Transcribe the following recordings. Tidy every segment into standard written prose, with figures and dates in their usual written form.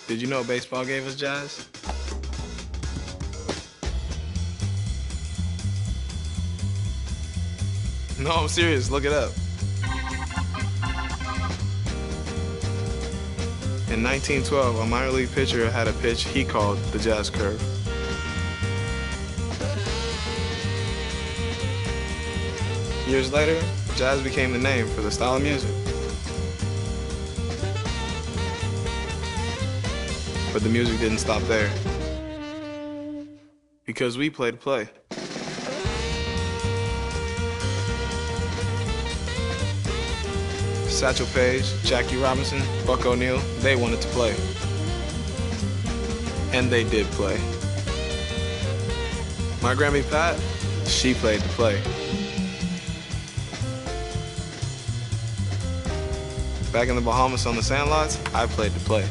Did you know baseball gave us jazz? No, I'm serious. Look it up. In 1912, a minor league pitcher had a pitch he called the jazz curve. Years later, jazz became the name for the style of music. But the music didn't stop there. Because we play to play. Satchel Paige, Jackie Robinson, Buck O'Neil, they wanted to play. And they did play. My Grammy Pat, she played to play. Back in the Bahamas on the sandlots, I played to play.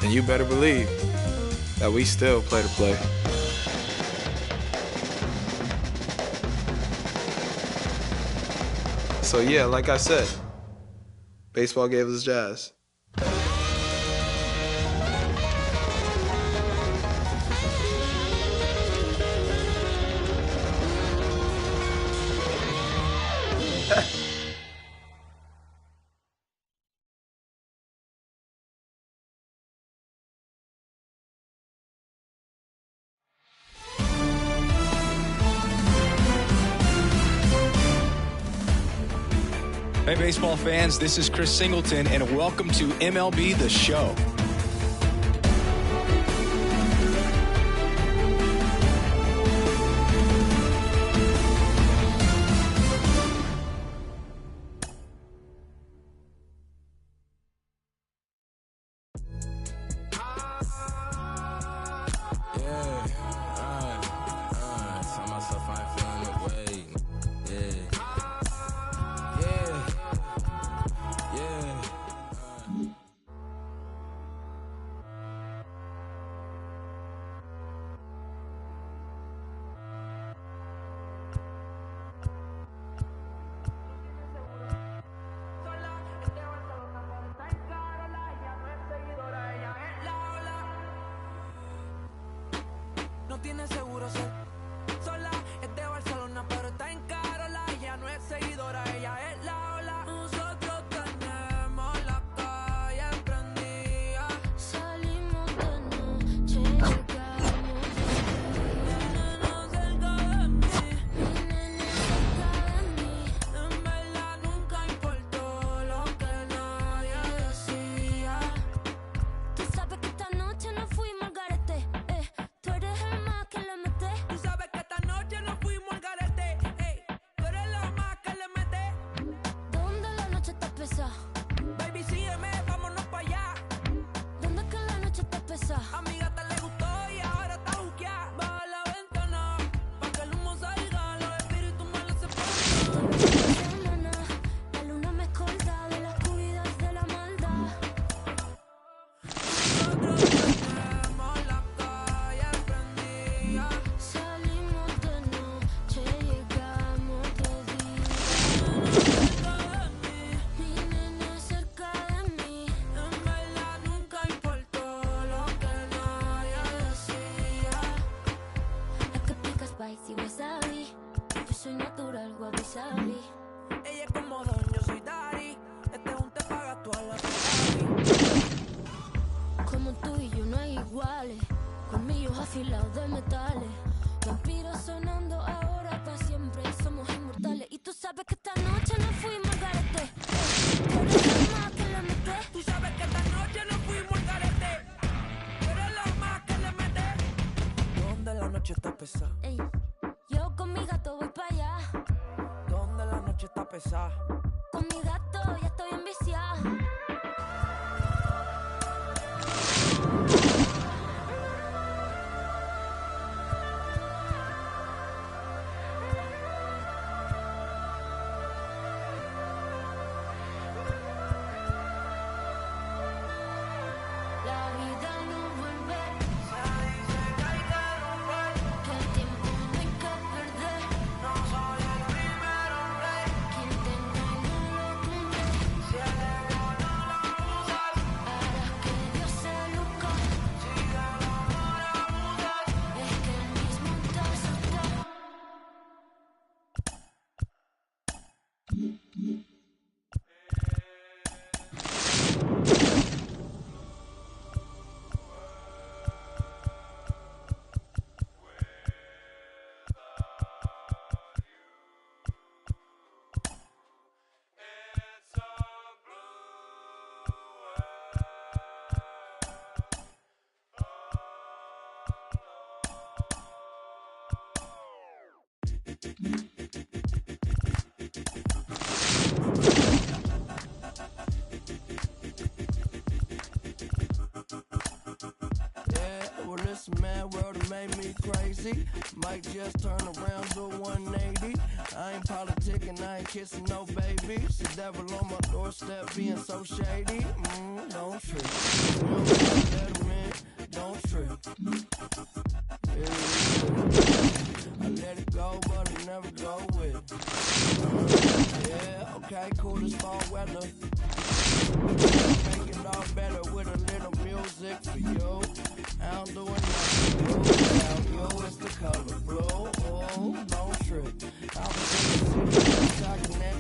And you better believe that we still play to play. So yeah, like I said, baseball gave us jazz. Hey, baseball fans, this is Chris Singleton, and welcome to MLB The Show. No tiene seguro ser sola, es de Barcelona, pero está en Carola. Ella no es seguidora, ella es la ola. Nosotros tenemos la calle prendida. Salimos de noche, llegamos nena cerca de mí, mi nena cerca de mí. En verdad nunca importó lo que nadie decía. Tú sabes que esta noche nos fuimos al garete, tú eres el más que le mete. Tú sabes que esta noche nos fuimos al garete, tú eres la más que le mete. ¿Dónde la noche está pesada? Baby, sígueme, vámonos pa' allá. ¿Dónde que la noche está pesada? A mi gata le gustó y ahora está buqueada. Baja la ventana, pa' que el humo salga, los espíritus malos se pongan. La luna me escolta de la oscuridad de la maldad. Nosotros tenemos la calle prendida. Salimos de noche, llegamos de día. Mi nena cerca de mí. En verdad nunca importó lo que nadie decía. Es que pica spicy wasabi. Yo soy natural, wabi sabi. Ella es como Don, yo soy Dari. Este es un te paga tú a la como tú y yo no hay iguales, colmillos afilados de metales, vampiros sonando ahora para siempre, somos inmortales. Y tú sabes que esta noche nos fuimos al garete, tú eres la más que le mete. Tú sabes que esta noche nos fuimos al garete, tú eres la más que le mete. ¿Dónde la noche está pesada? Ey, yo con mi gato voy para allá. ¿Dónde la noche está pesada? Con mi gato ya estoy enviciada. La vida no vuelve, se dice que hay que romper, que el tiempo no hay que perder. No soy el primero rey, quien tenga el Well, listen, man, world have made me crazy. Might just turn around to 180. I ain't politicking, I ain't kissing no babies. The devil on my doorstep being so shady. Don't trip. You don't gotta let him in. Don't trip. I let it go, but I never go with it. Yeah, okay, cool as fall weather. Make it all better with a little music for you. I don't do nothing without you, it's the color blue. Oh, don't trip. I was in the city, talking that.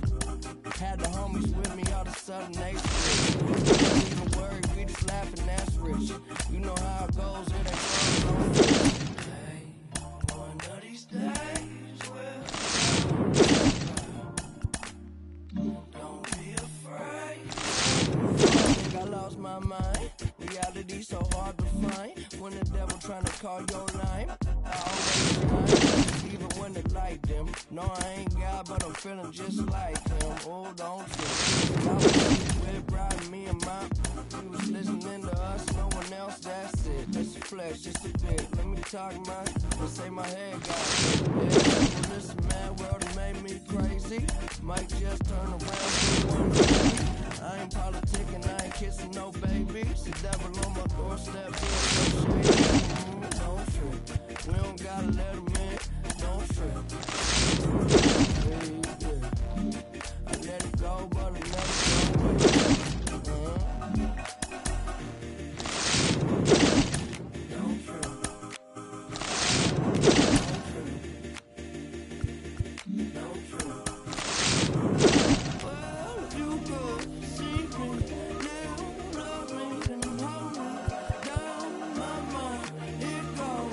Had the homies with me, all of a sudden they switch. Don't even worry, we just laughing, that's rich. You know how it goes, it ain't fun. Hey, one of these days, don't be afraid. I think I lost my mind. Reality so hard to find. When the devil trying to call your line, I always shine, even when the light dim. No, I ain't God, but I'm feeling just like him. Oh, don't trip. I was with Brian, me and my. He was listening to us, no one else. That's it. It's a flex, just a bit. Let me talk, man. Let's say my head got it. Yeah, well, listen, man, world has made me crazy. Might just turn around to 180. I ain't politicking, I ain't kissing no babies. The devil on my doorstep being so shady. Don't trip. We don't gotta let him in. Don't trip. Yeah. I let it go, but I never go with it. Don't trip. Don't trip. Well, if you could see me now, love me, then hold me down my mind. It goes.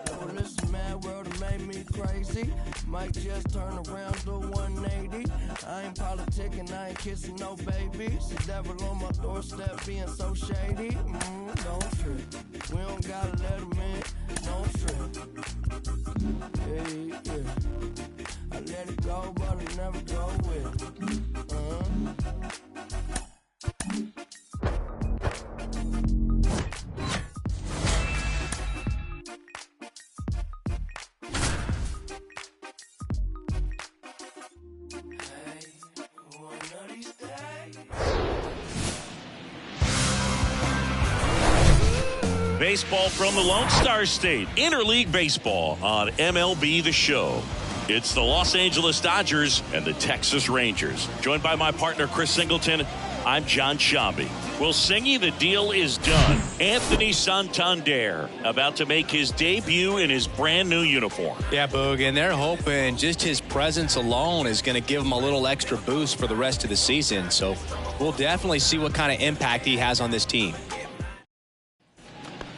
Well, listen, man, world have made me crazy. Might just turn around to 180. I ain't politicking, I ain't kissing no babies. The devil on my doorstep being so shady. Don't trip. We don't gotta let him in. Don't trip. Yeah. I let it go, but I never go with it. Baseball from the Lone Star State. Interleague Baseball on MLB The Show. It's the Los Angeles Dodgers and the Texas Rangers. Joined by my partner, Chris Singleton, I'm John Shambi. Well, Singy, the deal is done. Anthony Santander about to make his debut in his brand new uniform. Yeah, Boog, and they're hoping just his presence alone is going to give him a little extra boost for the rest of the season. So we'll definitely see what kind of impact he has on this team.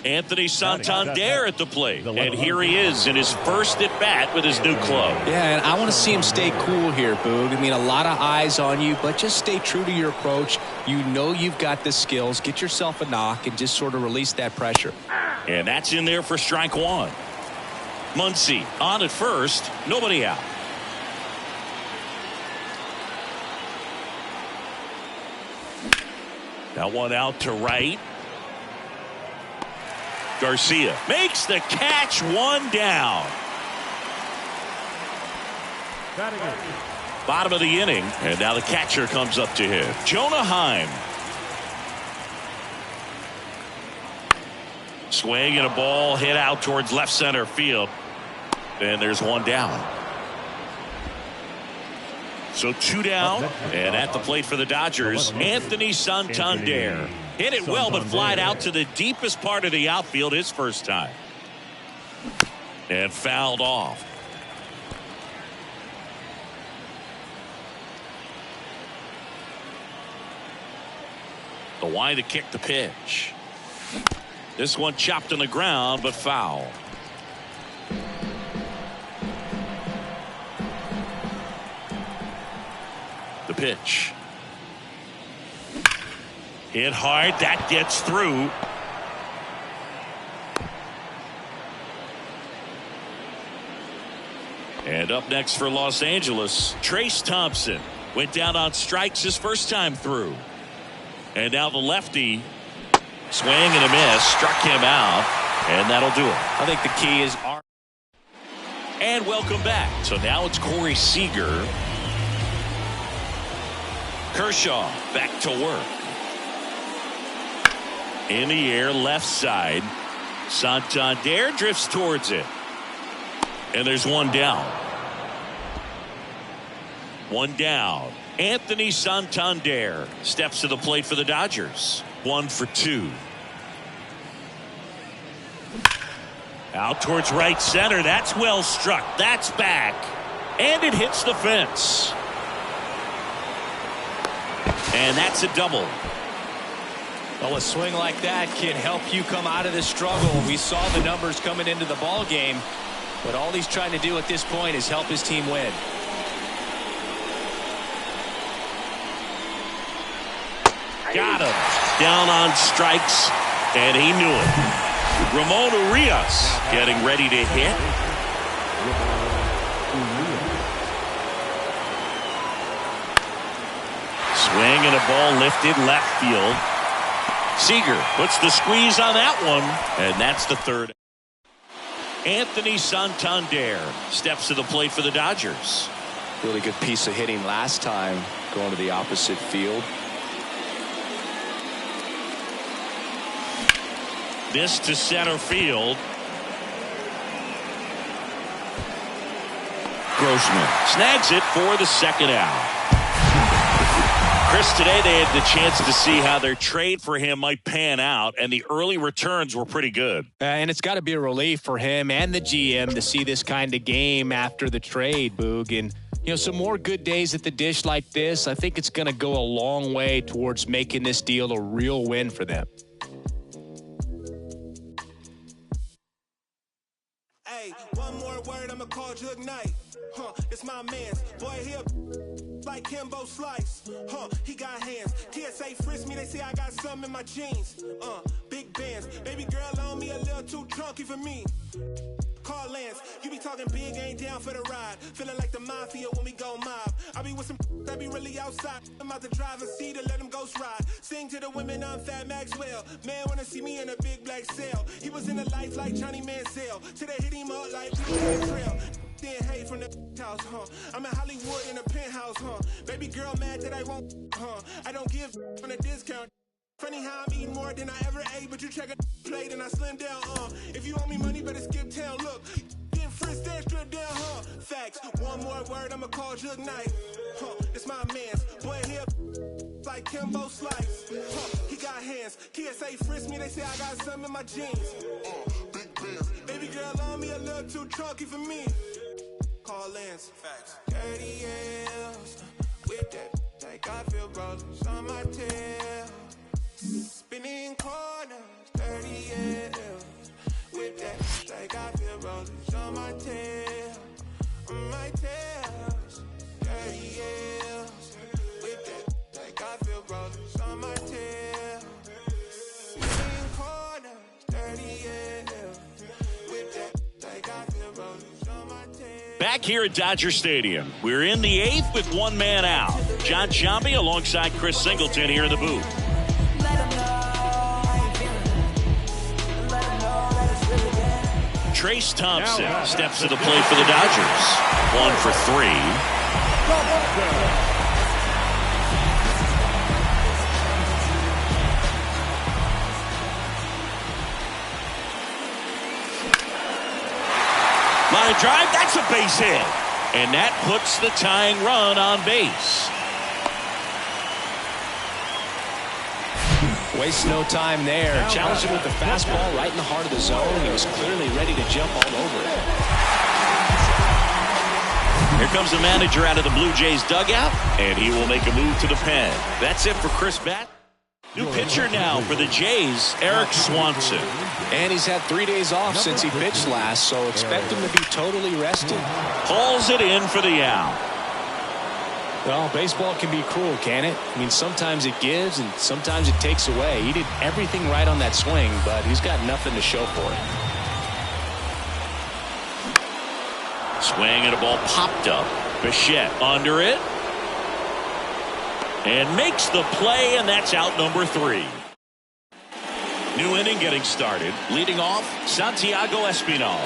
Anthony Santander at the plate. And here he is in his first at-bat with his new club. Yeah, and I want to see him stay cool here, Boog. I mean, a lot of eyes on you, but just stay true to your approach. You know you've got the skills. Get yourself a knock and just sort of release that pressure. And that's in there for strike one. Muncy on at first. Nobody out. That one out to right. Garcia makes the catch, one down. Bottom of the inning, and now the catcher comes up to him. Jonah Heim. Swing and a ball hit out towards left center field. And there's one down. So two down, and at the plate for the Dodgers, Anthony Santander. Hit it well, but flied out to the deepest part of the outfield his first time. And fouled off. The wide to kick the pitch. This one chopped on the ground, but foul. The pitch. Hit hard, that gets through. And up next for Los Angeles, Trace Thompson went down on strikes his first time through. And now the lefty, swing and a miss, struck him out, and that'll do it. I think the key is And welcome back. So now it's Corey Seager. Kershaw back to work. In the air, left side. Santander drifts towards it. And there's one down. One down. Anthony Santander steps to the plate for the Dodgers. 1 for 2. Out towards right center. That's well struck. That's back. And it hits the fence. And that's a double. Well, a swing like that can help you come out of this struggle. We saw the numbers coming into the ball game, but all he's trying to do at this point is help his team win. Got him. Down on strikes, and he knew it. Ramon Urias getting ready to hit. Swing and a ball lifted left field. Seager puts the squeeze on that one, and that's the third. Anthony Santander steps to the plate for the Dodgers. Really good piece of hitting last time, going to the opposite field. This to center field. Grossman snags it for the second out. Chris, today they had the chance to see how their trade for him might pan out, and the early returns were pretty good. And it's got to be a relief for him and the GM to see this kind of game after the trade, Boog. And, you know, some more good days at the dish like this, I think it's going to go a long way towards making this deal a real win for them. Hey, one more word, I'ma call Jug Knight. It's my man's. Boy, here like Kimbo Slice. He got hands. TSA frisk me, they say I got something in my jeans. Big bands. Baby girl on me a little too drunky for me. Call Lance, you be talking big, ain't down for the ride. Feeling like the mafia when we go mob. I be with some that be really outside. I'm out the driver's seat to let them ghost ride. Sing to the women, I'm Fat Maxwell. Man wanna see me in a big black cell. He was in a life like Johnny Manziel. Today hit him up like Peter Trail. Then hate from the house, I'm in Hollywood in a penthouse, Baby girl mad that I won't, I don't give on a discount. Funny how I'm eating more than I ever ate, but you check a plate and I slim down, If you owe me money, better skip town. Look, getting frisked and stripped down, Facts. One more word, I'ma call Jug Knight. It's my man's. Boy, here like Kimbo Slice. He got hands. TSA frisk me, they say I got something in my jeans. Big bands. Baby girl on me a little too chunky for me. Call Lance. Facts. Dirty L's. With that, like I feel rollers on my tail. Spinning corners. Dirty L's. With that, like I feel rollers on my tail. On my tails. Dirty L's. With that, like I feel rollers on my tail. Spinning corners. Dirty L's. With that, like I feel rollers on my tail. Back here at Dodger Stadium, we're in the 8th with one man out. John Sciambi alongside Chris Singleton here in the booth. Trace Thompson steps to the plate for the Dodgers. 1 for 3. Line drive, that's a base hit. And that puts the tying run on base. Waste no time there. Challenged him with the fastball right in the heart of the zone. He was clearly ready to jump all over it. Here comes the manager out of the Blue Jays dugout, and he will make a move to the pen. That's it for Chris Batt. New pitcher now for the Jays, Eric Swanson. And he's had 3 days off since he pitched last, so expect him to be totally rested. Pulls it in for the out. Well, baseball can be cruel, can it? I mean, sometimes it gives and sometimes it takes away. He did everything right on that swing, but he's got nothing to show for it. Swing and a ball popped up. Bichette under it. And makes the play, and that's out number 3. New inning getting started. Leading off, Santiago Espinal.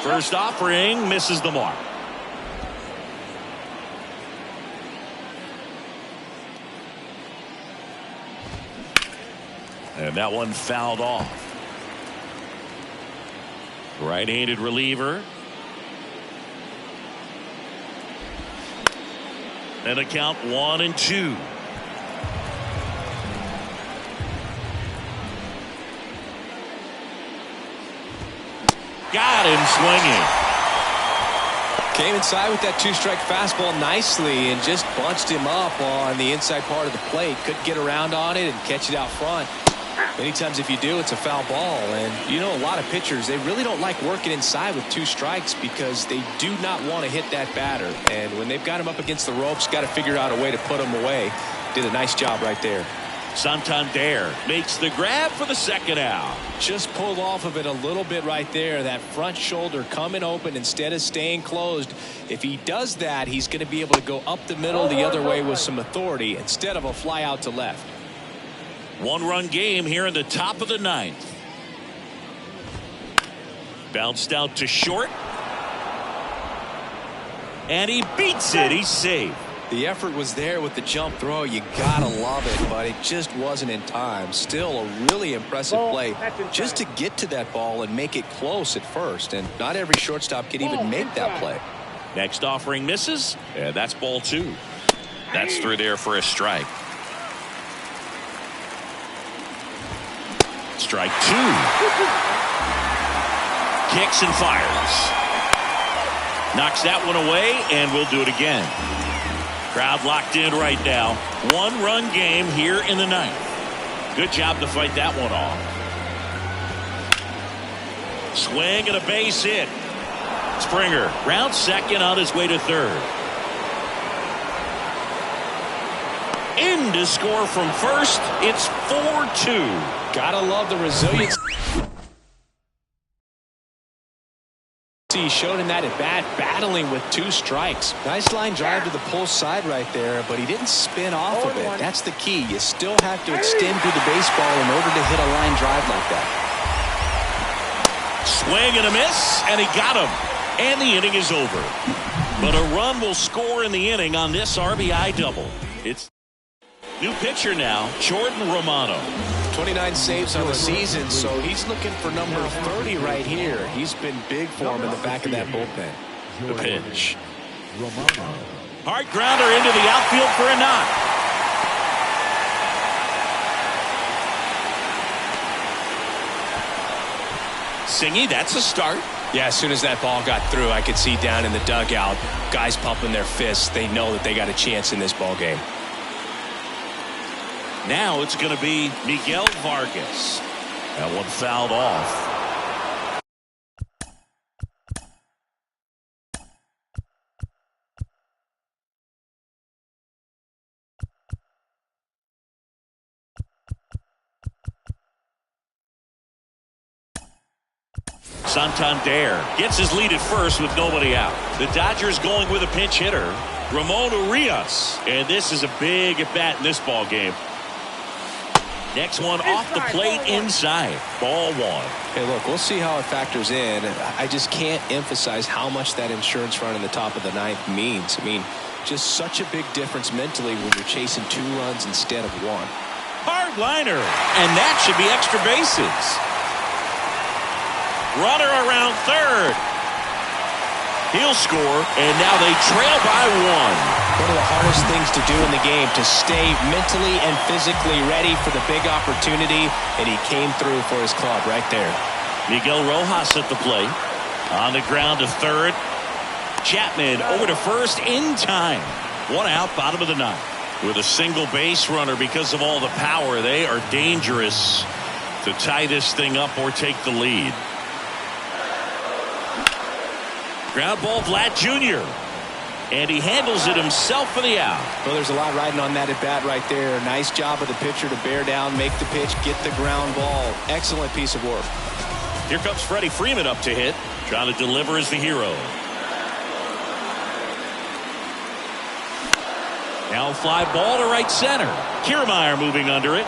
First offering misses the mark. And that one fouled off. Right-handed reliever. And a count 1-2. Got him swinging. Came inside with that 2-strike fastball nicely and just bunched him up on the inside part of the plate. Couldn't get around on it and catch it out front. Many times if you do, it's a foul ball. And you know, a lot of pitchers, they really don't like working inside with 2 strikes because they do not want to hit that batter. And when they've got him up against the ropes, got to figure out a way to put him away. Did a nice job right there. Santander makes the grab for the second out. Just pulled off of it a little bit right there. That front shoulder coming open instead of staying closed. If he does that, he's going to be able to go up the middle the other way with some authority instead of a fly out to left. 1-run game here in the top of the 9th. Bounced out to short. And he beats it. He's safe. The effort was there with the jump throw. You gotta love it, but it just wasn't in time. Still a really impressive play just to get to that ball and make it close at first. And not every shortstop can even make that play. Next offering misses. And that's ball 2. That's through there for a strike. Strike 2. Kicks and fires. Knocks that one away, and we'll do it again. Crowd locked in right now. 1-run game here in the 9th. Good job to fight that one off. Swing and a base hit. Springer round second on his way to third. In to score from first. It's 4-2. Gotta love the resilience he showed in that at bat, battling with 2 strikes. Nice line drive to the pull side right there, but he didn't spin off of it. That's the key. You still have to extend through the baseball in order to hit a line drive like that. Swing and a miss, and he got him. And the inning is over. But a run will score in the inning on this RBI double. It's new pitcher now, Jordan Romano. 29 saves on the season, so he's looking for number 30 right here. He's been big for him in the back of that bullpen. The pitch. Hard grounder into the outfield for a knock. Singy, that's a start. Yeah, as soon as that ball got through, I could see down in the dugout, guys pumping their fists. They know that they got a chance in this ball game. Now it's going to be Miguel Vargas. That one fouled off. Santander gets his lead at first with nobody out. The Dodgers going with a pinch hitter, Ramon Urias. And this is a big at bat in this ball game. Next one off the plate inside. Ball 1. Hey, look, we'll see how it factors in. I just can't emphasize how much that insurance run in the top of the 9th means. I mean, just such a big difference mentally when you're chasing 2 runs instead of 1. Hard liner. And that should be extra bases. Runner around third. He'll score, and now they trail by 1. One of the hardest things to do in the game, to stay mentally and physically ready for the big opportunity, and he came through for his club right there. Miguel Rojas at the plate. On the ground to third. Chapman over to first in time. 1 out, bottom of the 9th. With a single base runner because of all the power, they are dangerous to tie this thing up or take the lead. Ground ball, Vlad Jr. And he handles it himself for the out. Well, there's a lot riding on that at bat right there. Nice job of the pitcher to bear down, make the pitch, get the ground ball. Excellent piece of work. Here comes Freddie Freeman up to hit. Trying to deliver as the hero. Now fly ball to right center. Kiermaier moving under it.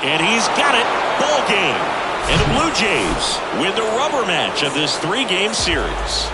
And he's got it. Ball game. And the Blue Jays win the rubber match of this 3-game series.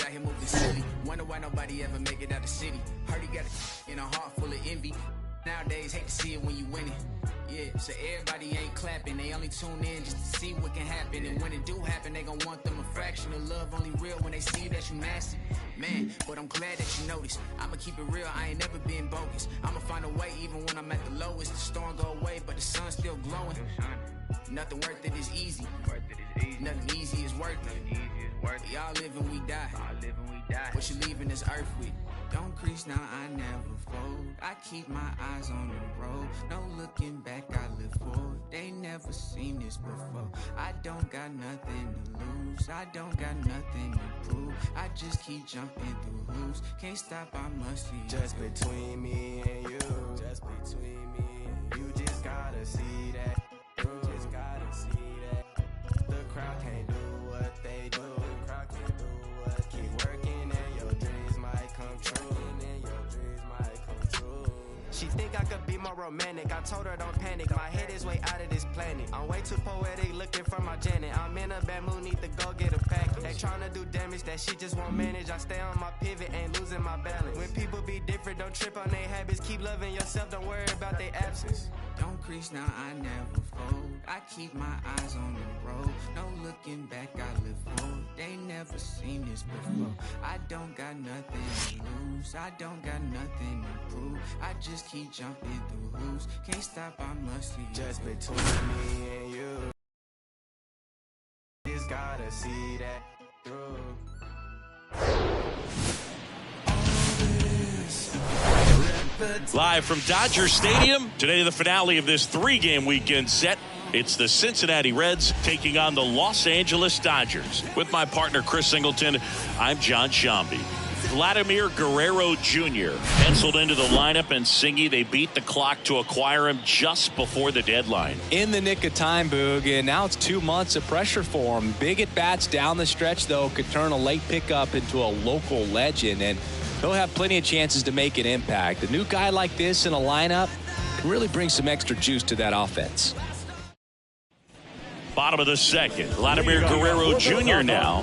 Out here moving silly. Wonder why nobody ever make it out the city. Heard he got in a heart full of envy. Nowadays, hate to see it when you win it. Yeah, so everybody ain't clapping. They only tune in just to see what can happen. And when it do happen, they gon' want them a fraction of love. Only real when they see that you nasty. Man, but I'm glad that you noticed. I'ma keep it real, I ain't never been bogus. I'ma find a way even when I'm at the lowest. The storm go away, but the sun's still glowing. Nothing worth it is easy. Nothing easy is worth it. We all live and we die. What you leaving this earth with? Don't crease now, I never fold. I keep my eyes on the road. No looking back, I live forward. They never seen this before. I don't got nothing to lose. I don't got nothing to prove. I just keep jumping through hoops. Can't stop, I must see. Just between me and you. Just between me and you. You just gotta see that. You just gotta see that. The crowd can't do what they do. The crowd can't do what. Keep working and your dreams might come true. And your dreams might come true. She think I could be more romantic. I told her don't panic. My head is way out of this planet. I'm way too poetic looking for my Janet. I'm in a bad mood, need to go get a pack. They tryna do damage that she just won't manage. I stay on my pivot, ain't losing my balance. When people be different, don't trip on their habits. Keep loving yourself, don't worry about their absence. Don't crease now, I never fold. I keep my eyes on the road. No looking back, I live forward. They never seen this before. I don't got nothing to lose. I don't got nothing to prove. I just keep jumping through hoops. Can't stop, I must see. Just between me and you. Just gotta see that through. Live from Dodger Stadium, today the finale of this 3-game weekend set. It's the Cincinnati Reds taking on the Los Angeles Dodgers. With my partner Chris Singleton, I'm John Shambi. Vladimir Guerrero Jr. penciled into the lineup, and Singy, they beat the clock to acquire him just before the deadline. In the nick of time, Boog, and now it's 2 months of pressure for him. Big at bats down the stretch, though, could turn a late pickup into a local legend, and he'll have plenty of chances to make an impact. A new guy like this in a lineup can really bring some extra juice to that offense. Bottom of the second, Vladimir Guerrero Jr. now.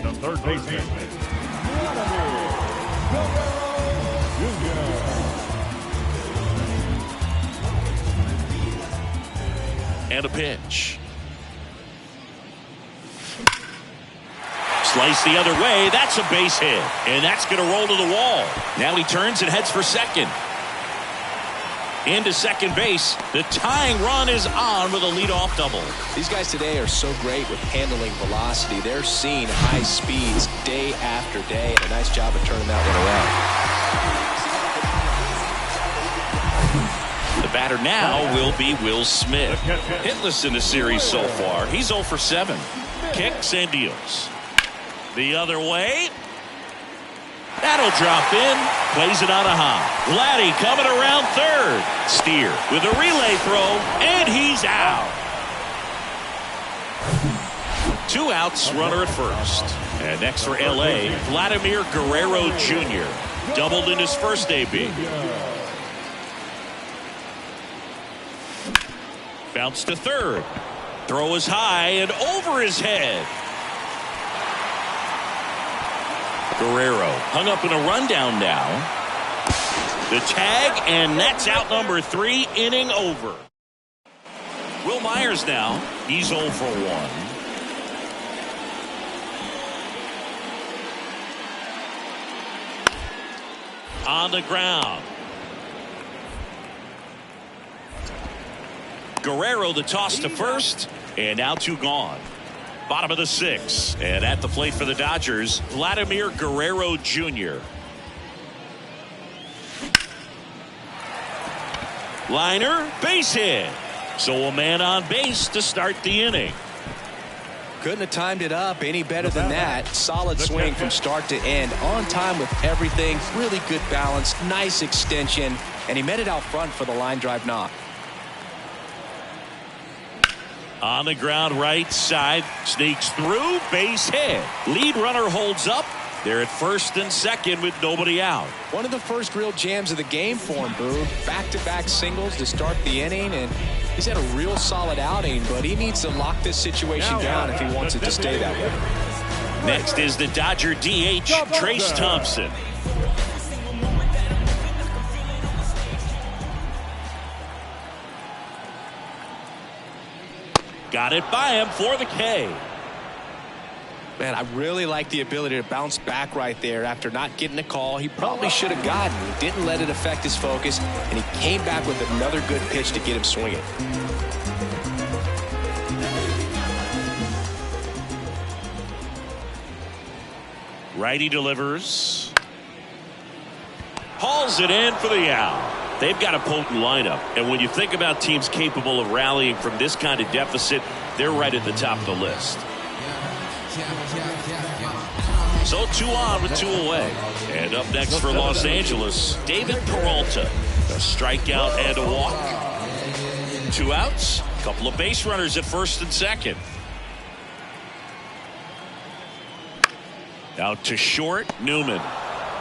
The third baseman, And a pitch. Slice the other way. That's a base hit. And that's going to roll to the wall. Now he turns and heads for second. Into second base. The tying run is on with a leadoff double. These guys today are so great with handling velocity. They're seeing high speeds day after day, and a nice job of turning that one around. The batter now will be Will Smith. Hitless in the series so far. He's 0 for 7. Kicks and deals. The other way. That'll drop in. Plays it on a hop. Vladdy coming around third. Steer with a relay throw, and he's out. 2 outs, runner at first. And next for L.A., Vladimir Guerrero Jr. Doubled in his first AB. Bounce to third. Throw is high and over his head. Guerrero hung up in a rundown now. The tag, and that's out number 3, inning over. Will Myers now. He's 0 for 1. on the ground. Guerrero the toss to first, and now 2 gone. Bottom of the 6th, and at the plate for the Dodgers, Vladimir Guerrero Jr. Liner, base hit. So a man on base to start the inning. Couldn't have timed it up any better than that. Solid swing from start to end. On time with everything. Really good balance. Nice extension. And he met it out front for the line drive knock. On the ground right side. Sneaks through. Base hit. Lead runner holds up. They're at first and second with nobody out. One of the first real jams of the game for him, Boog. Back-to-back singles to start the inning, and he's had a real solid outing, but he needs to lock this situation down if he wants it to stay that way. Next is the Dodger DH, Trace Thompson. Got it by him for the K. Man, I really like the ability to bounce back right there after not getting a call he probably should have gotten. He didn't let it affect his focus, and he came back with another good pitch to get him swinging. Righty delivers. Hauls it in for the out. They've got a potent lineup, and when you think about teams capable of rallying from this kind of deficit, they're right at the top of the list. So 2 on with 2 away. And up next for Los Angeles, David Peralta. A strikeout and a walk. 2 outs. A couple of base runners at first and second. Out to short, Newman.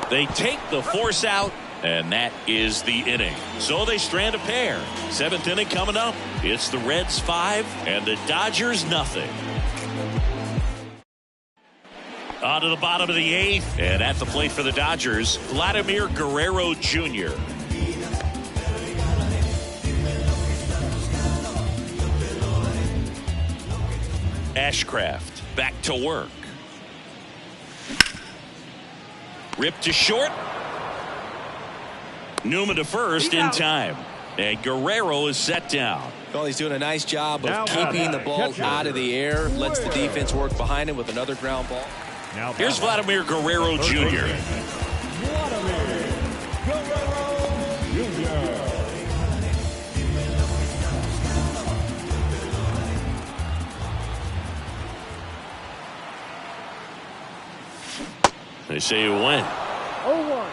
They take the force out, and that is the inning. So they strand a pair. 7th inning coming up. It's the Reds 5 and the Dodgers nothing. On to the bottom of the 8th, and at the plate for the Dodgers, Vladimir Guerrero Jr. Ashcraft back to work. Ripped to short. Newman to first in time. And Guerrero is set down. Well, he's doing a nice job of keeping the ball out of the air. Lets the defense work behind him with another ground ball. Here's Vladimir Guerrero Jr. They say it went. 0-1.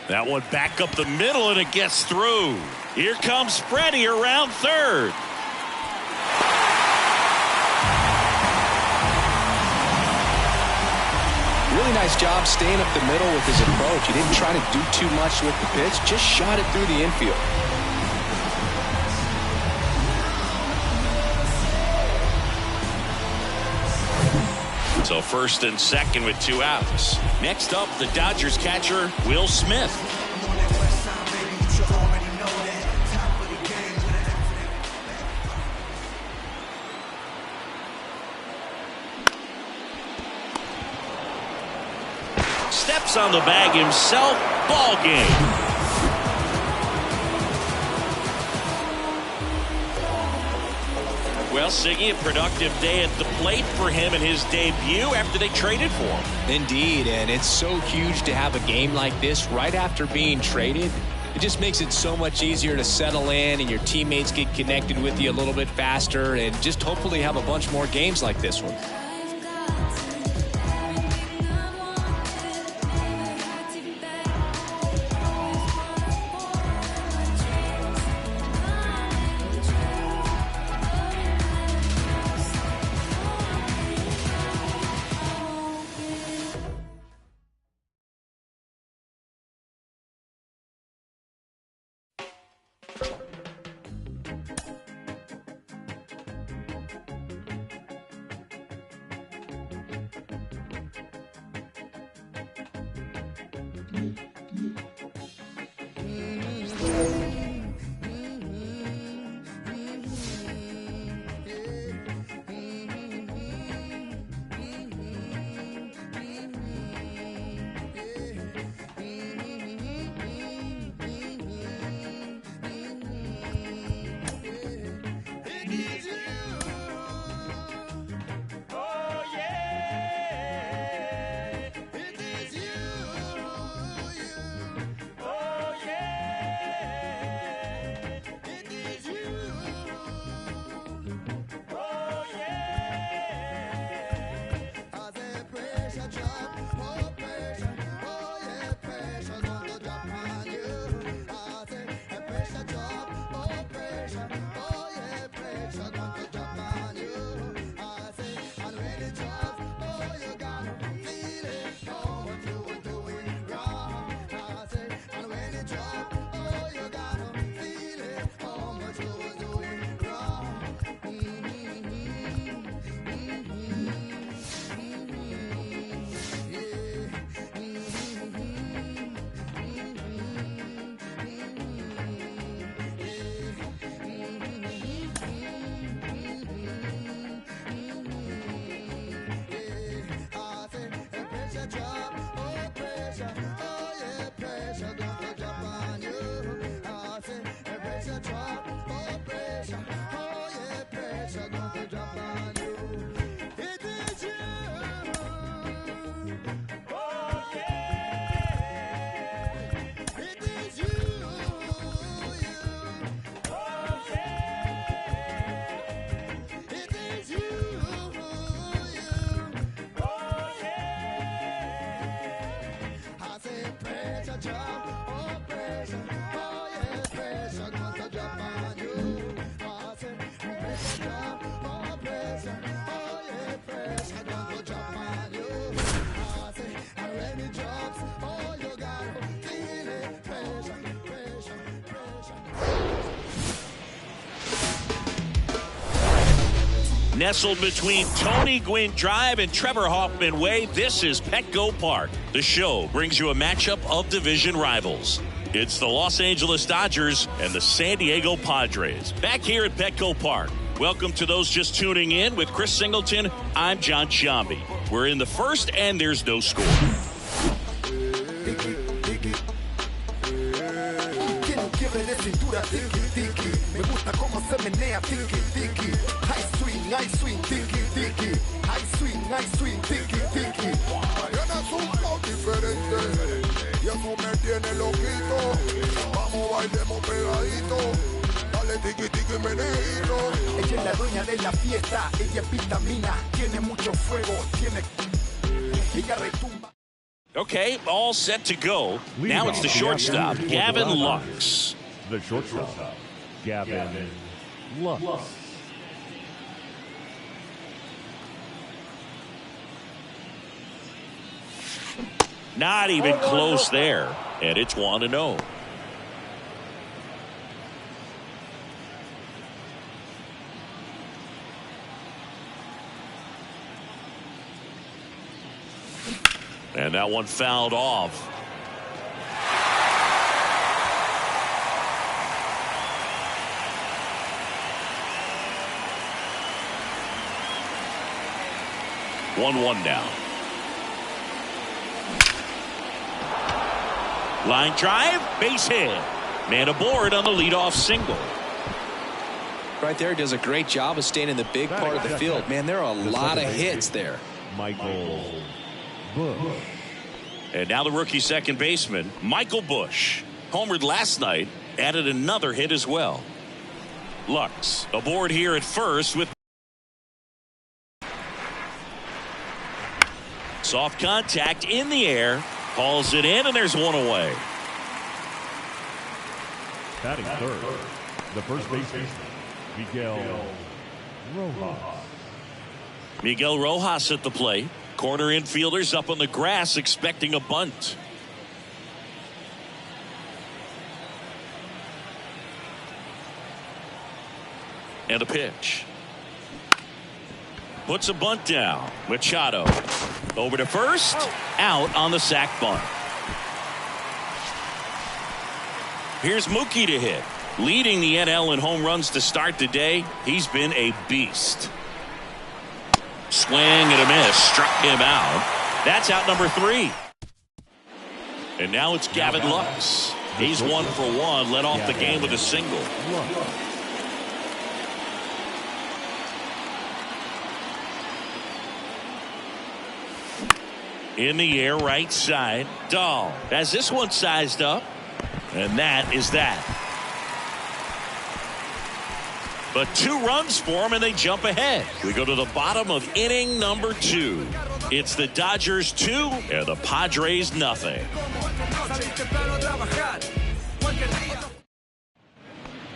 That one back up the middle, and it gets through. Here comes Freddie around third. Really nice job staying up the middle with his approach. He didn't try to do too much with the pitch, just shot it through the infield. So first and second with 2 outs. Next up, the Dodgers catcher, Will Smith. Steps on the bag himself. Ball game. Well, Siggy, a productive day at the plate for him in his debut after they traded for him. Indeed, and it's so huge to have a game like this right after being traded. It just makes it so much easier to settle in, and your teammates get connected with you a little bit faster, and just hopefully have a bunch more games like this one. Nestled between Tony Gwynn Drive and Trevor Hoffman Way, this is Petco Park. The show brings you a matchup of division rivals. It's the Los Angeles Dodgers and the San Diego Padres. Back here at Petco Park. Welcome to those just tuning in. With Chris Singleton, I'm John Sciambi. We're in the first, and there's no score. Ella es la dueña de la fiesta, ella es vitamina, tiene mucho fuego, ella retumba. Okay, all set to go. Now it's the shortstop, Gavin Lux. The shortstop, Gavin Lux. Not even close there, and it's 1-0. And that one fouled off. One now. Line drive, base hit. Man aboard on the leadoff single. Right there, does a great job of staying in the big part of the field. Man, there are a lot of hits there. Michael Busch. And now the rookie second baseman, Michael Busch. Homered last night, added another hit as well. Lux aboard here at first with soft contact in the air. Calls it in, and there's one away. Batting third, the first baseman, Miguel Rojas. Miguel Rojas at the plate. Corner infielders up on the grass expecting a bunt. And a pitch. Puts a bunt down. Machado over to first. Out on the sac bunt. Here's Mookie to hit. Leading the NL in home runs to start the day. He's been a beast. Swing and a miss. Struck him out. That's out number 3. And now it's Gavin Lux. He's 1 for 1. Led off the game with a single. In the air, right side. Dahl has this one sized up. And that is that. But 2 runs for him, and they jump ahead. We go to the bottom of inning number 2. It's the Dodgers 2 and the Padres nothing.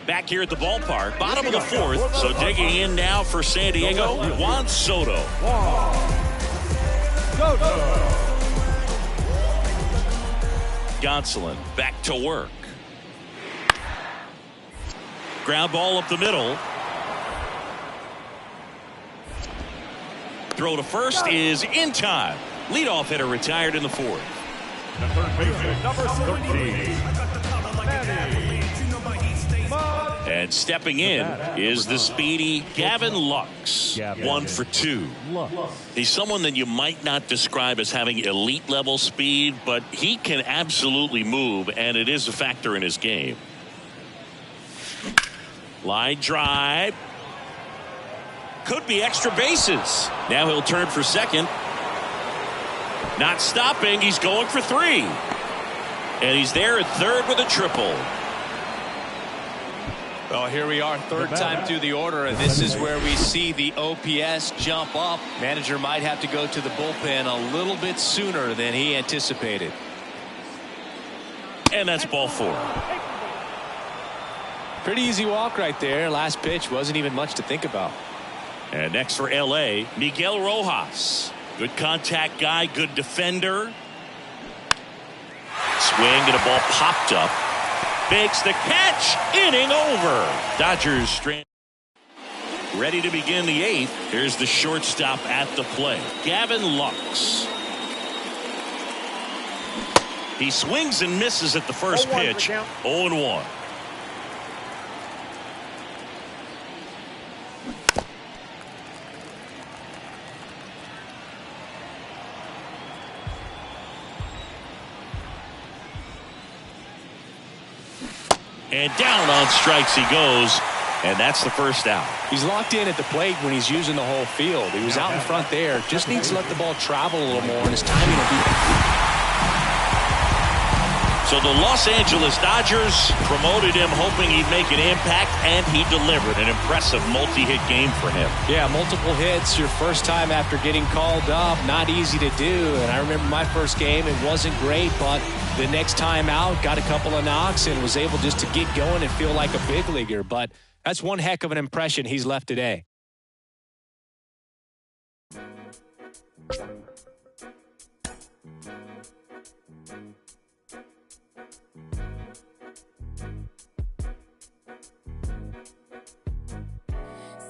Back here at the ballpark, bottom of the 4th. So digging in now for San Diego, Juan Soto. Gonsolin back to work. Ground ball up the middle. Throw to first is in time. Leadoff hitter retired in the 4th. The third baseman, number 13. And stepping in is the speedy Gavin Lux. 1 for 2. He's someone that you might not describe as having elite level speed, but he can absolutely move, and it is a factor in his game. Line drive. Could be extra bases. Now he'll turn for second. Not stopping. He's going for 3. And he's there at third with a triple. Well, here we are, third time through the order, and this is where we see the OPS jump up. Manager might have to go to the bullpen a little bit sooner than he anticipated. And that's ball 4. Pretty easy walk right there. Last pitch wasn't even much to think about. And next for LA, Miguel Rojas. Good contact guy, good defender. Swing and a ball popped up. Makes the catch. Inning over. Dodgers strand. Ready to begin the 8th. Here's the shortstop at the plate, Gavin Lux. He swings and misses at the first pitch. 0-1. And down on strikes he goes. And that's the first out. He's locked in at the plate when he's using the whole field. He was out in front there. Just needs to let the ball travel a little more, and his timing will be. So the Los Angeles Dodgers promoted him, hoping he'd make an impact, and he delivered. An impressive multi-hit game for him. Yeah, multiple hits. Your first time after getting called up, not easy to do. And I remember my first game, it wasn't great, but the next time out, got a couple of knocks and was able just to get going and feel like a big leaguer. But that's one heck of an impression he's left today.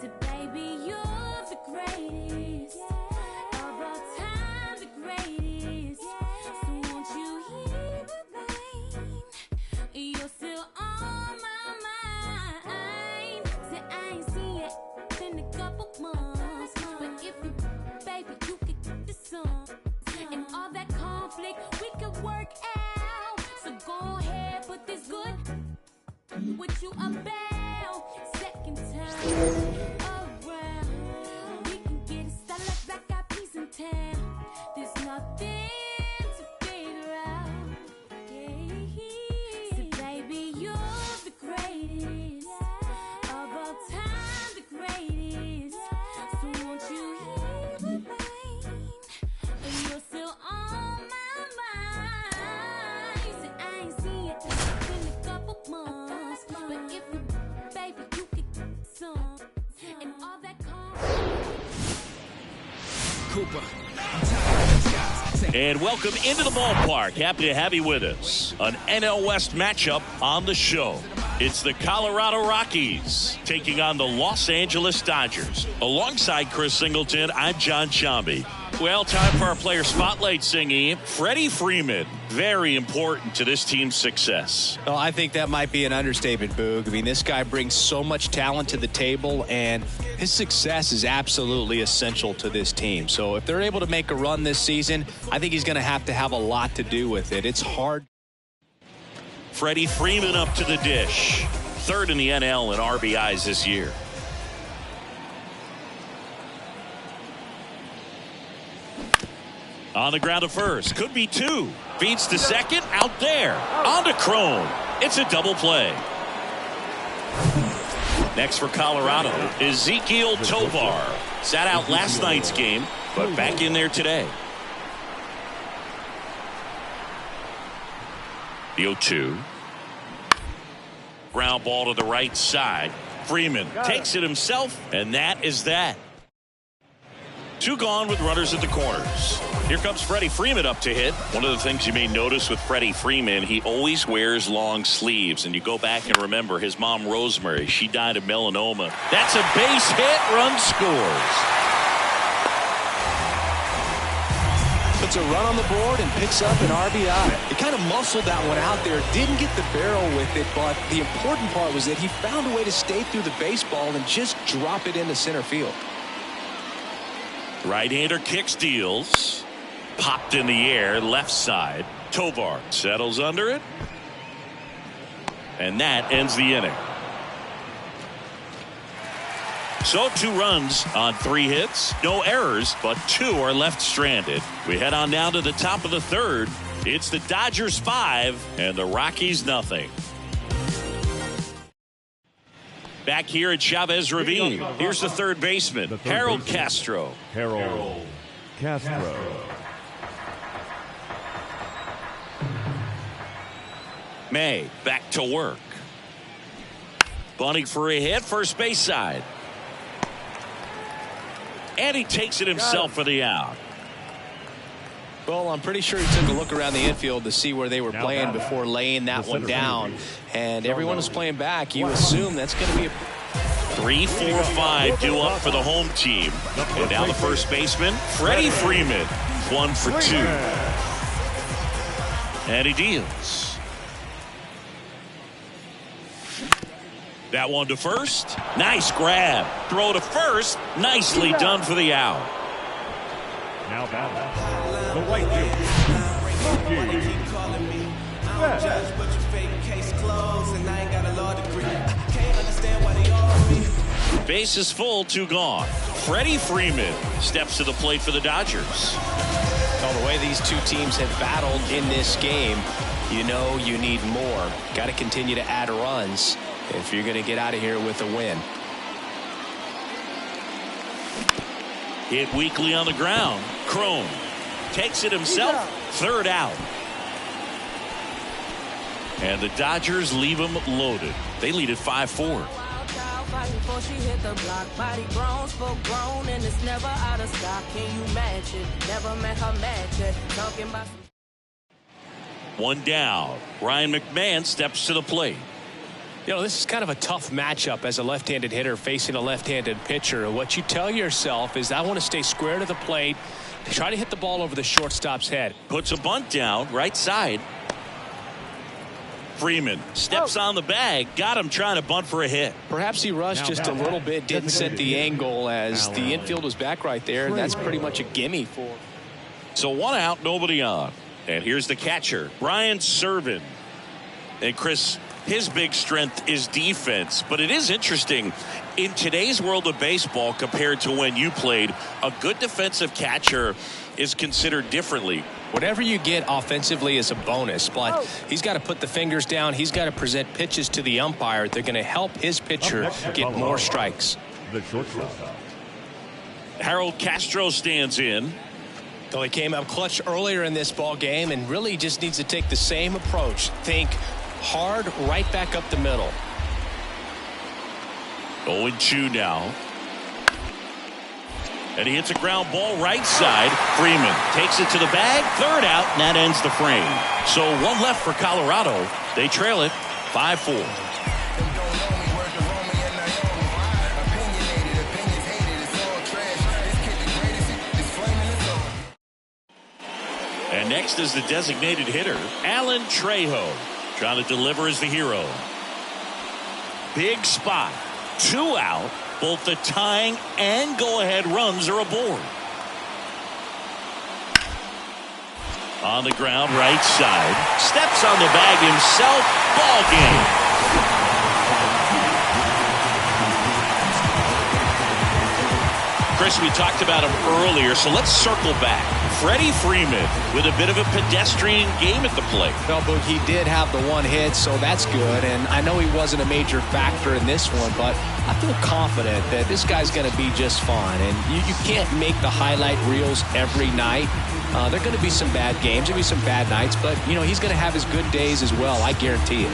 So baby, you're the greatest of all time, the greatest. So won't you hear the rain? You're still on my mind. Say I ain't seen you in a couple months, but if you, baby, you could get the sun and all that conflict we could work out. So go ahead, put this good with you about. Second time around, we can get it started like our peace in town. There's nothing to figure out. So baby, you're the greatest of all time, the greatest. So won't you hear the rain? You're still on my mind. Say I ain't seen you in a couple months, but if you, baby, you could get some and all that Cooper. And welcome into the ballpark. Happy to have you with us. An NL West matchup on the show. It's the Colorado Rockies taking on the Los Angeles Dodgers. Alongside Chris Singleton, I'm John Shambi. Well, time for our player spotlight singing. Freddie Freeman, very important to this team's success. Well, I think that might be an understatement, Boog. I mean, this guy brings so much talent to the table, and his success is absolutely essential to this team. So if they're able to make a run this season, I think he's going to have a lot to do with it. It's hard. Freddie Freeman up to the dish. Third in the NL in RBIs this year. On the ground to first. Could be two. Feeds to second. Out there. On to Crone. It's a double play. Next for Colorado, Ezequiel Tovar. Sat out last night's game, but back in there today. The 0-2. Ground ball to the right side. Freeman takes it himself, and that is that. Two gone with runners at the corners. Here comes Freddie Freeman up to hit. One of the things you may notice with Freddie Freeman, he always wears long sleeves. And you go back and remember his mom, Rosemary, she died of melanoma. That's a base hit. Run scores. Puts a run on the board and picks up an RBI. He kind of muscled that one out there. Didn't get the barrel with it, but the important part was that he found a way to stay through the baseball and just drop it into center field. Right-hander kick steals. Popped in the air, left side. Tovar settles under it. And that ends the inning. So 2 runs on 3 hits. No errors, but 2 are left stranded. We head on down to the top of the third. It's the Dodgers 5 and the Rockies nothing. Back here at Chavez Ravine. Here's the third baseman, Harold Castro. Harold Castro. May back to work. Bunting for a hit, first base side. And he takes it himself for the out. Well, I'm pretty sure he took a look around the infield to see where they were playing before laying that one down. And everyone was playing back. You assume that's going to be a 3, 4, 5 due up for the home team. And now the first baseman, Freddie Freeman, 1 for 2. And he deals. That one to first. Nice grab. Throw to first. Nicely done for the out. Now batting, the white Base is full, 2 gone. Freddie Freeman steps to the plate for the Dodgers. Well, the way these two teams have battled in this game, you know you need more. Got to continue to add runs if you're going to get out of here with a win. Hit weakly on the ground. Crone takes it himself. 3rd out. And the Dodgers leave him loaded. They lead at 5-4. Before she hit the block, body grown, spoke grown, and it's never out of stock. Can you match it? Never met her match it. Talking about 1 down. Ryan McMahon steps to the plate. You know, this is kind of a tough matchup as a left-handed hitter facing a left-handed pitcher. What you tell yourself is, I want to stay square to the plate, try to hit the ball over the shortstop's head. Puts a bunt down, right side. Freeman steps on the bag, got him trying to bunt for a hit. Perhaps he rushed just a little bit, didn't set the angle as the infield was back right there, and that's pretty much a gimme for. So 1 out, nobody on. And here's the catcher, Brian Serven. And Chris, his big strength is defense, but it is interesting in today's world of baseball compared to when you played. A good defensive catcher is considered differently. Whatever you get offensively is a bonus, but he's got to put the fingers down. He's got to present pitches to the umpire. They're going to help his pitcher get more strikes. The shortstop. Harold Castro stands in. Though he came up clutch earlier in this ball game and really just needs to take the same approach. Think hard right back up the middle. 0-2 now. And he hits a ground ball right side. Freeman takes it to the bag. 3rd out, and that ends the frame. So 1 left for Colorado. They trail it 5-4. And next is the designated hitter, Alan Trejo. Trying to deliver as the hero. Big spot. 2 out. Both the tying and go-ahead runs are aboard. On the ground, right side. Steps on the bag himself. Ball game. Chris, we talked about him earlier, so let's circle back. Freddie Freeman with a bit of a pedestrian game at the plate. Well, but he did have the 1 hit, so that's good. And I know he wasn't a major factor in this one, but I feel confident that this guy's going to be just fine. And you can't make the highlight reels every night. There are going to be some bad games, there'll be some bad nights, but you know he's going to have his good days as well. I guarantee it.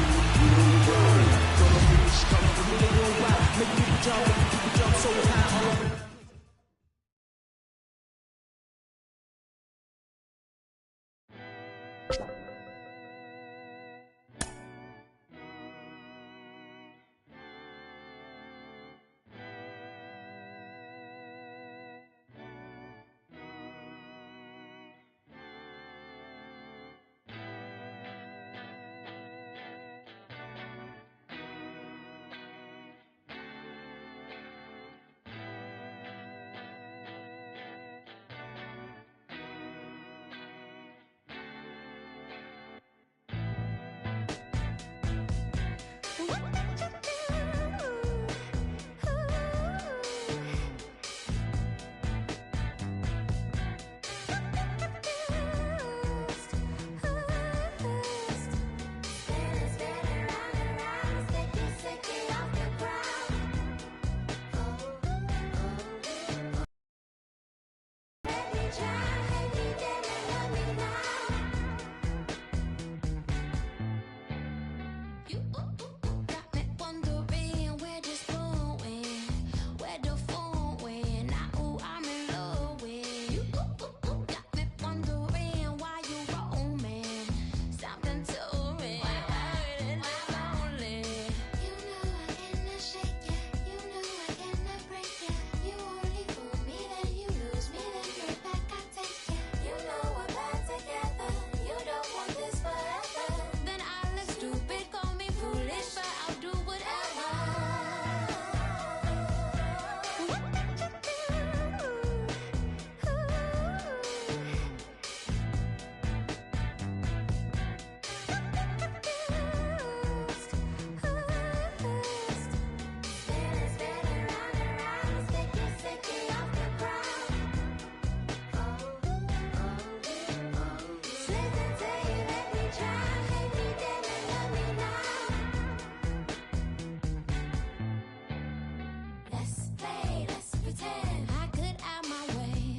pretend I could have my way.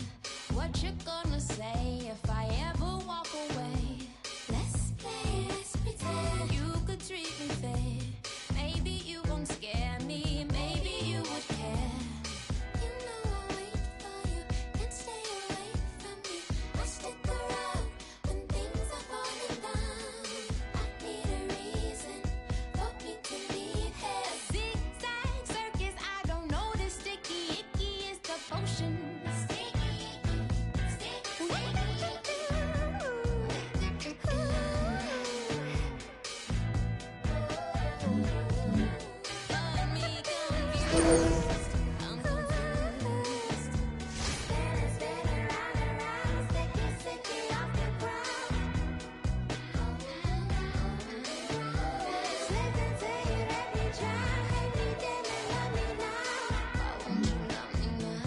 What you gonna say if I ever walk away? Let's play, let's pretend you could treat me fair. Maybe you won't scare me, maybe you would care. You know I'll wait for you, can't stay away from me. I stick around when things are falling down. I need a reason for me to leave here. A zigzag circus, I don't know this sticky icky is the potion. Sticky, sticky, got me confused. I'm confused. Spinning round and round, sticky, sticky off the ground. Listen to you, let me try. Hate me, damn it, love me now. Why won't you love me now?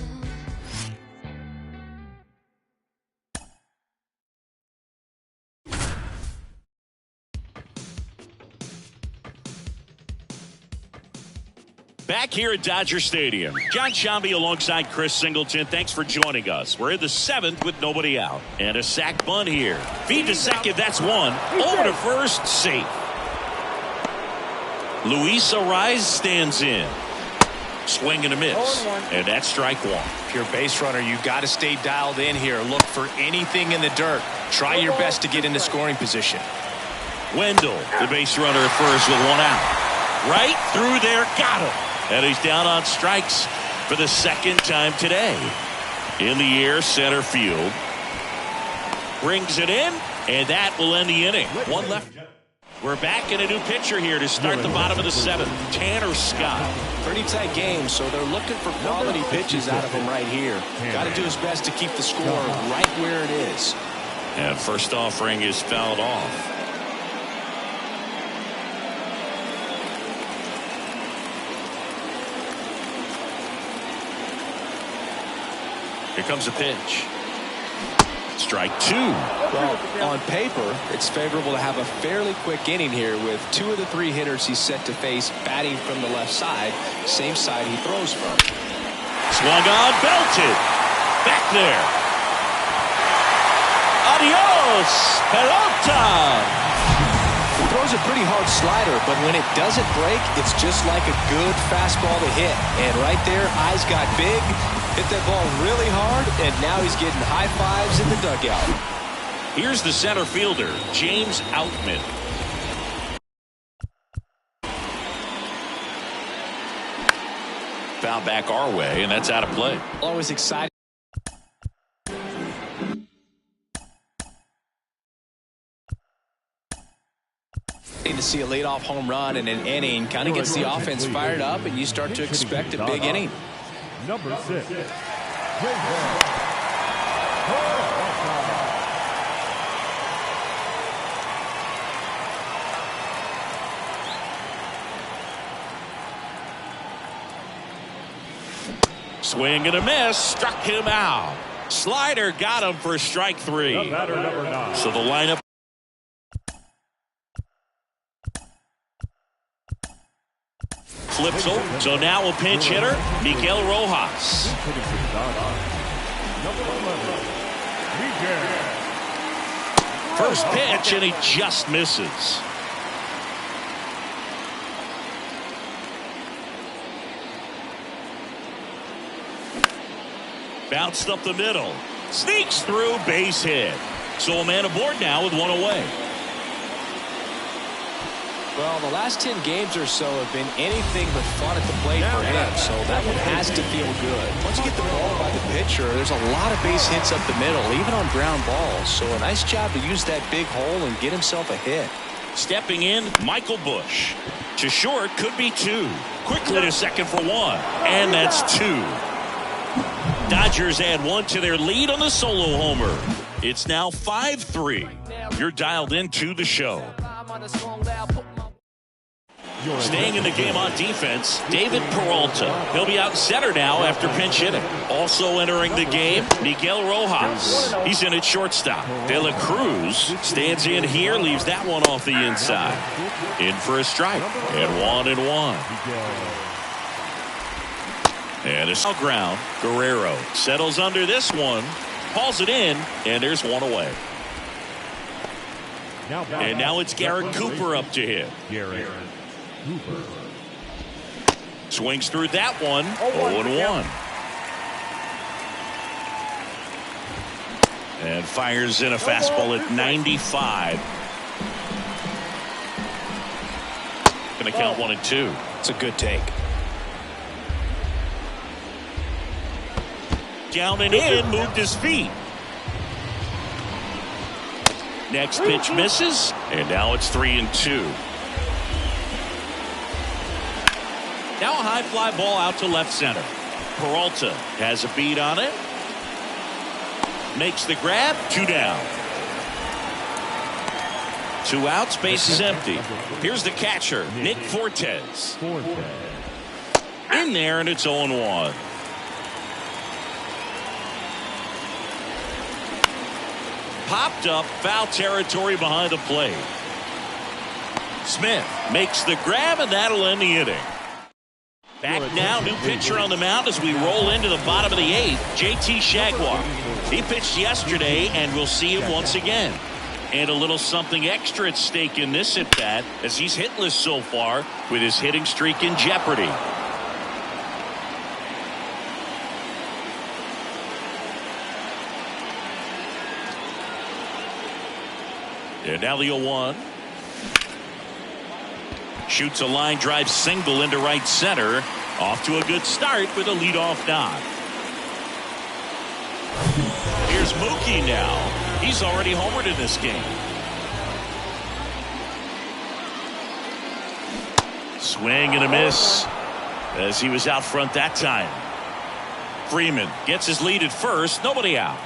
Back here at Dodger Stadium, John Shambi alongside Chris Singleton. Thanks for joining us. We're in the 7th with nobody out. And a sack bunt here. Feed to second, that's one. Over to first, safe. Luis Ariz stands in. Swing and a miss. And that's strike one. If you're a base runner, you've got to stay dialed in here. Look for anything in the dirt. Try your best to get into scoring position. Wendell, the base runner at first with one out. Right through there, got him. And he's down on strikes for the second time today. In the air, center field. Brings it in, and that will end the inning. One left. We're back in a new pitcher here to start the bottom of the 7th. Tanner Scott. Pretty tight game, so they're looking for quality pitches out of him right here. Got to do his best to keep the score right where it is. And first offering is fouled off. Here comes a pitch. Strike two. Well, on paper, it's favorable to have a fairly quick inning here with 2 of the 3 hitters he's set to face batting from the left side, same side he throws from. Swung on, belted. Back there. Adios, pelota. He throws a pretty hard slider, but when it doesn't break, it's just like a good fastball to hit. And right there, eyes got big, hit that ball really hard, and now he's getting high fives in the dugout. Here's the center fielder, James Outman. Foul back our way, and that's out of play. Always excited to see a leadoff home run in an inning. Kind of gets the offense fired up, and you start to expect a big inning. Number 6. Swing and a miss, struck him out. Slider got him for strike 3. The batter, number 9. So the lineup. Flips over. So now a pinch hitter, Miguel Rojas. Number 11. Miguel. First pitch, and he just misses. Bounced up the middle. Sneaks through, base hit. So a man aboard now with one away. Well, the last 10 games or so have been anything but fun at the plate for him, so that one has to feel good. Once you get the ball by the pitcher, there's a lot of base hits up the middle, even on ground balls. So a nice job to use that big hole and get himself a hit. Stepping in, Michael Bush. To short, could be 2. Quickly to second for 1. And that's 2. Dodgers add 1 to their lead on the solo homer. It's now 5-3. You're dialed into the show. Staying in the game on defense, David Peralta. He'll be out in center now after pinch hitting. Also entering the game, Miguel Rojas. He's in at shortstop. De La Cruz stands in here, leaves that one off the inside. In for a strike, and 1-1. And a foul ground. Guerrero settles under this one, hauls it in, and there's one away. And now it's Garrett Cooper up to hit. Garrett Cooper. Swings through that one. 0-1. And fires in a fastball at 95. Going to count 1-2. It's a good take. Down and in, moved his feet. Next pitch misses, and now it's 3-2. Now a high fly ball out to left center. Peralta has a beat on it. Makes the grab. 2 down. 2 outs. Base is empty. Here's the catcher, Nick Fortes. In there, and it's 0-1. Popped up, foul territory behind the plate. Smith makes the grab, and that'll end the inning. Back now, new pitcher on the mound as we roll into the bottom of the 8th, JT Jaguar. He pitched yesterday, and we'll see him once again. And a little something extra at stake in this at-bat as he's hitless so far with his hitting streak in jeopardy. And now the 0-1. Shoots a line drive single into right center. Off to a good start with a leadoff knock. Here's Mookie now. He's already homered in this game. Swing and a miss as he was out front that time. Freeman gets his lead at first. Nobody out.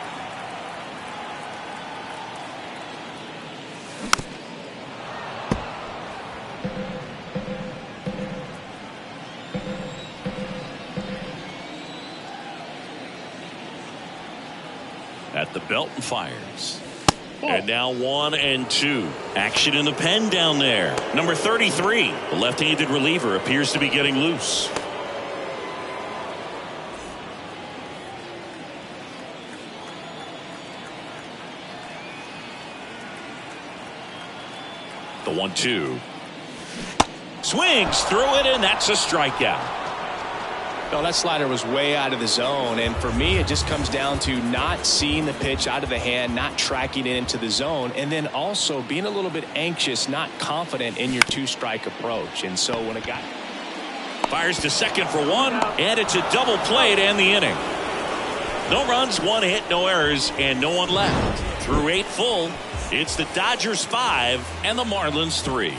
At the belt and fires. And now 1-2. Action in the pen down there. Number 33, the left-handed reliever, appears to be getting loose. The 1-2. Swings through it, and that's a strikeout. No, that slider was way out of the zone, and for me it just comes down to not seeing the pitch out of the hand, not tracking it into the zone, and then also being a little bit anxious, not confident in your 2-strike approach. And so when a guy fires to second for 1, and it's a double play to end the inning. No runs, 1 hit, no errors, and no one left. Through 8 full, it's the Dodgers 5 and the Marlins 3.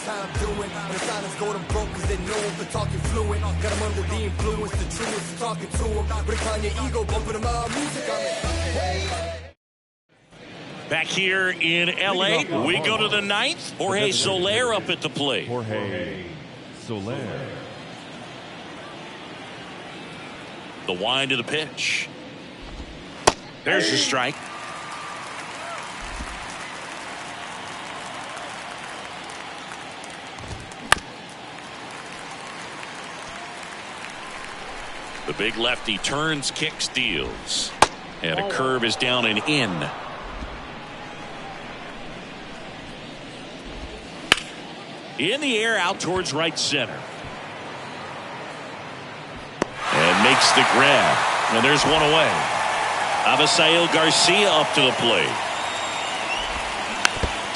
Time doing the silence go to broke cause they know him for talking fluent. Got him under the influence, the truest for talking to him. Recline your ego, bumping him out music on it. Back here in LA, we go to the 9th. Jorge Soler up at the plate. Jorge Soler. The wind of the pitch. There's the strike. The big lefty turns, kicks, deals. And a curve is down and in. In the air, out towards right center. And makes the grab. And there's one away. Avisail Garcia up to the plate.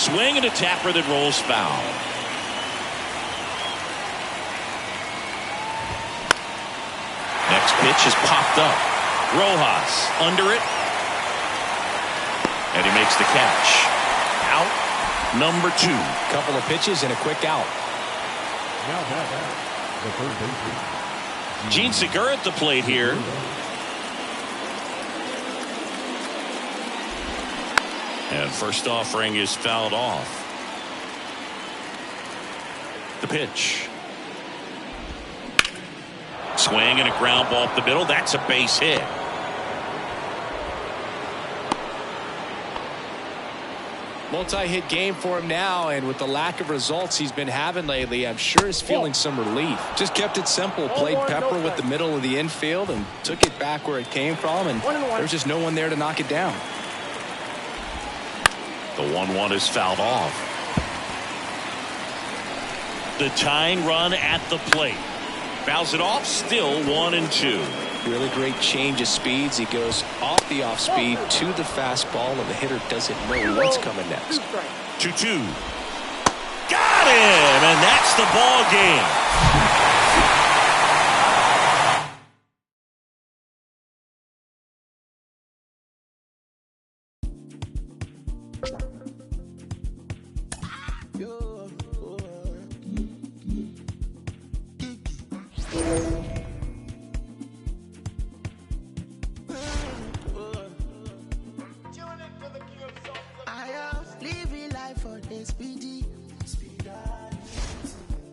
Swing and a tapper that rolls foul. Next pitch is popped up. Rojas under it. And he makes the catch. Out number 2. couple of pitches and a quick out. Now back the third baseman, Gene Segura at the plate here. And first offering is fouled off. The pitch. Swing and a ground ball up the middle. That's a base hit. Multi-hit game for him now, and with the lack of results he's been having lately, I'm sure he's feeling some relief. Just kept it simple, played Pepper with the middle of the infield and took it back where it came from, and there's just no one there to knock it down. The 1-1 is fouled off. The tying run at the plate. Fouls it off, still 1-2. Really great change of speeds. He goes off the off speed to the fastball, and the hitter doesn't know what's coming next. 2-2. Got him, and that's the ball game.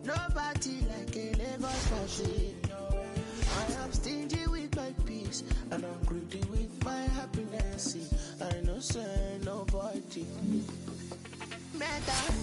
Nobody like a Lagos person. I am stingy with my peace, and I'm greedy with my happiness. I know say nobody. Meta